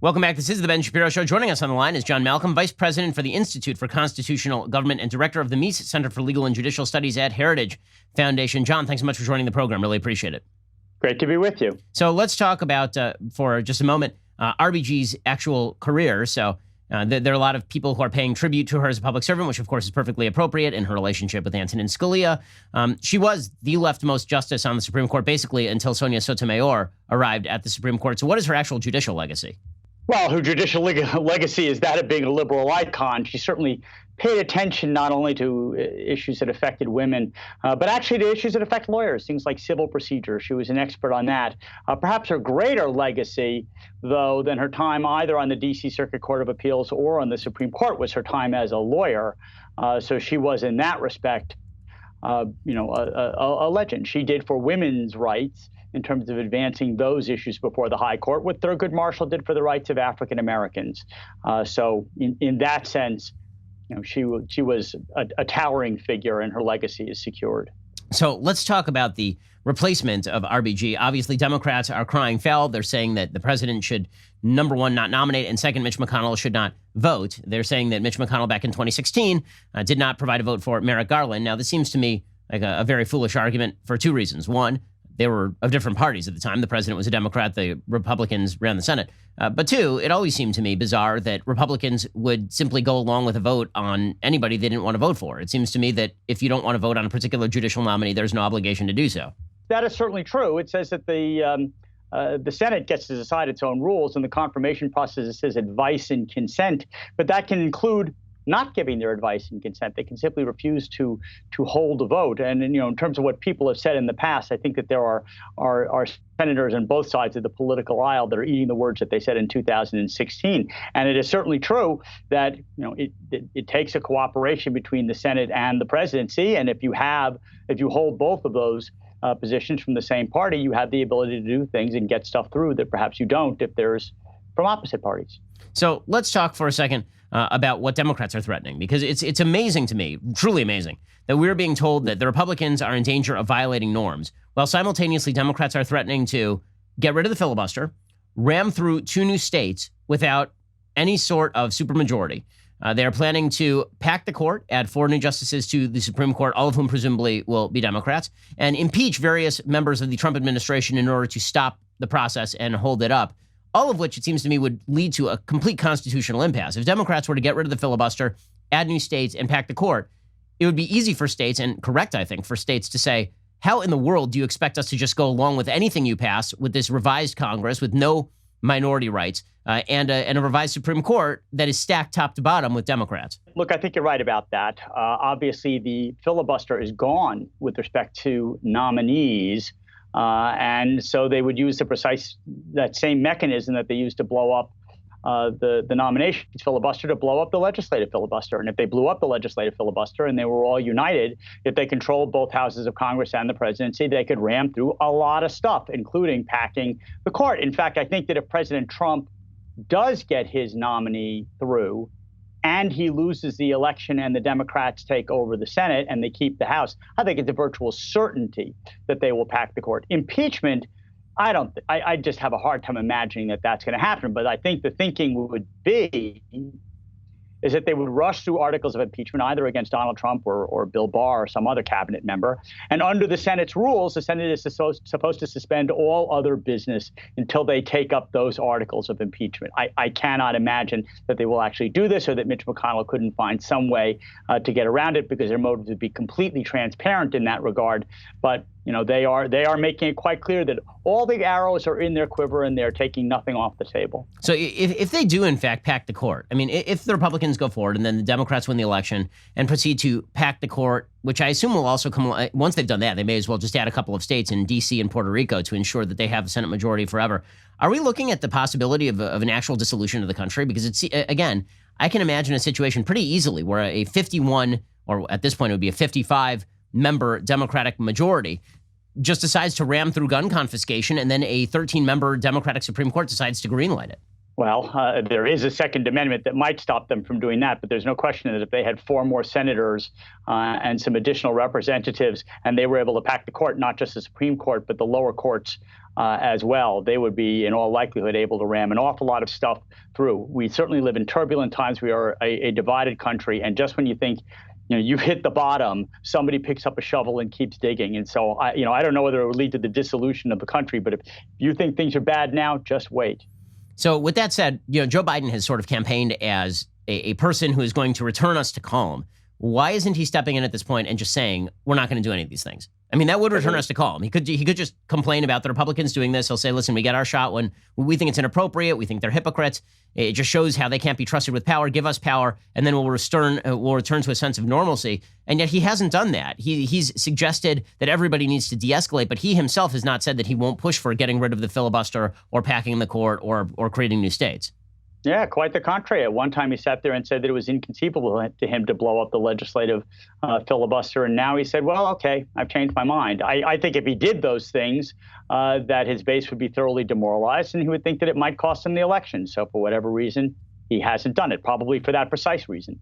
Welcome back. This is the Ben Shapiro Show. Joining us on the line is John Malcolm, Vice President for the Institute for Constitutional Government and Director of the Meese Center for Legal and Judicial Studies at Heritage Foundation. John, thanks so much for joining the program. Really appreciate it. Great to be with you. So let's talk about, for just a moment, RBG's actual career. So there are a lot of people who are paying tribute to her as a public servant, which of course is perfectly appropriate in her relationship with Antonin Scalia. She was the leftmost justice on the Supreme Court, basically until Sonia Sotomayor arrived at the Supreme Court. So what is her actual judicial legacy? Well, her judicial legacy is that of being a liberal icon. She certainly paid attention not only to issues that affected women, but actually to issues that affect lawyers, things like civil procedure. She was an expert on that. Perhaps her greater legacy, though, than her time either on the D.C. Circuit Court of Appeals or on the Supreme Court was her time as a lawyer. So she was, in that respect, a legend. She did for women's rights in terms of advancing those issues before the High Court, what Thurgood Marshall did for the rights of African Americans. So in that sense, she was a towering figure, and her legacy is secured. So let's talk about the replacement of RBG. Obviously, Democrats are crying foul. They're saying that the president should, number one, not nominate, and second, Mitch McConnell should not vote. They're saying that Mitch McConnell back in 2016 did not provide a vote for Merrick Garland. Now, this seems to me like a very foolish argument for two reasons. One, they were of different parties at the time. The president was a Democrat. The Republicans ran the Senate. But two, it always seemed to me bizarre that Republicans would simply go along with a vote on anybody they didn't want to vote for. It seems to me that if you don't want to vote on a particular judicial nominee, there's no obligation to do so. That is certainly true. It says that the Senate gets to decide its own rules, and the confirmation process, it says advice and consent. But that can include not giving their advice and consent. They can simply refuse to hold a vote. And in terms of what people have said in the past, I think that there are senators on both sides of the political aisle that are eating the words that they said in 2016. And it is certainly true that it takes a cooperation between the Senate and the presidency. And if you hold both of those positions from the same party, you have the ability to do things and get stuff through that perhaps you don't if there's from opposite parties. So let's talk for a second about what Democrats are threatening, because it's amazing to me, truly amazing, that we're being told that the Republicans are in danger of violating norms, while simultaneously Democrats are threatening to get rid of the filibuster, ram through 2 new states without any sort of supermajority. They are planning to pack the court, add 4 new justices to the Supreme Court, all of whom presumably will be Democrats, and impeach various members of the Trump administration in order to stop the process and hold it up. All of which, it seems to me, would lead to a complete constitutional impasse. If Democrats were to get rid of the filibuster, add new states, and pack the court, it would be easy for states, and correct, I think, for states to say, how in the world do you expect us to just go along with anything you pass with this revised Congress with no minority rights and a revised Supreme Court that is stacked top to bottom with Democrats? Look, I think you're right about that. Obviously, the filibuster is gone with respect to nominees. And so they would use that same mechanism that they used to blow up the nominations filibuster to blow up the legislative filibuster. And if they blew up the legislative filibuster and they were all united, if they controlled both houses of Congress and the presidency, they could ram through a lot of stuff, including packing the court. In fact, I think that if President Trump does get his nominee through, and he loses the election and the Democrats take over the Senate and they keep the House, I think it's a virtual certainty that they will pack the court. Impeachment, I just have a hard time imagining that that's going to happen. But I think the thinking would be is that they would rush through articles of impeachment either against Donald Trump or Bill Barr or some other cabinet member. And under the Senate's rules, the Senate is supposed to suspend all other business until they take up those articles of impeachment. I cannot imagine that they will actually do this, or that Mitch McConnell couldn't find some way to get around it, because their motive would be completely transparent in that regard. But they are making it quite clear that all the arrows are in their quiver and they're taking nothing off the table. So if they do, in fact, pack the court, I mean, if the Republicans go forward and then the Democrats win the election and proceed to pack the court, which I assume will also come, once they've done that, they may as well just add a couple of states in D.C. and Puerto Rico to ensure that they have a Senate majority forever. Are we looking at the possibility of an actual dissolution of the country? Because it's, again, I can imagine a situation pretty easily where a 51, or at this point it would be a 55-member Democratic majority just decides to ram through gun confiscation, and then a 13-member Democratic Supreme Court decides to greenlight it. Well, there is a Second Amendment that might stop them from doing that, but there's no question that if they had 4 more senators and some additional representatives, and they were able to pack the court, not just the Supreme Court, but the lower courts as well, they would be in all likelihood able to ram an awful lot of stuff through. We certainly live in turbulent times. We are a divided country, and just when you think you've hit the bottom, somebody picks up a shovel and keeps digging. And so I don't know whether it would lead to the dissolution of the country, but if you think things are bad now, just wait. So with that said, Joe Biden has sort of campaigned as a person who is going to return us to calm. Why isn't he stepping in at this point and just saying, we're not going to do any of these things? I mean, that would return us to calm. He could just complain about the Republicans doing this. He'll say, listen, we get our shot when we think it's inappropriate. We think they're hypocrites. It just shows how they can't be trusted with power. Give us power, and then we'll return to a sense of normalcy. And yet he hasn't done that. He's suggested that everybody needs to de-escalate, but he himself has not said that he won't push for getting rid of the filibuster or packing the court or creating new states. Yeah, quite the contrary. At one time, he sat there and said that it was inconceivable to him to blow up the legislative filibuster. And now he said, well, OK, I've changed my mind. I think if he did those things, that his base would be thoroughly demoralized and he would think that it might cost him the election. So for whatever reason, he hasn't done it, probably for that precise reason.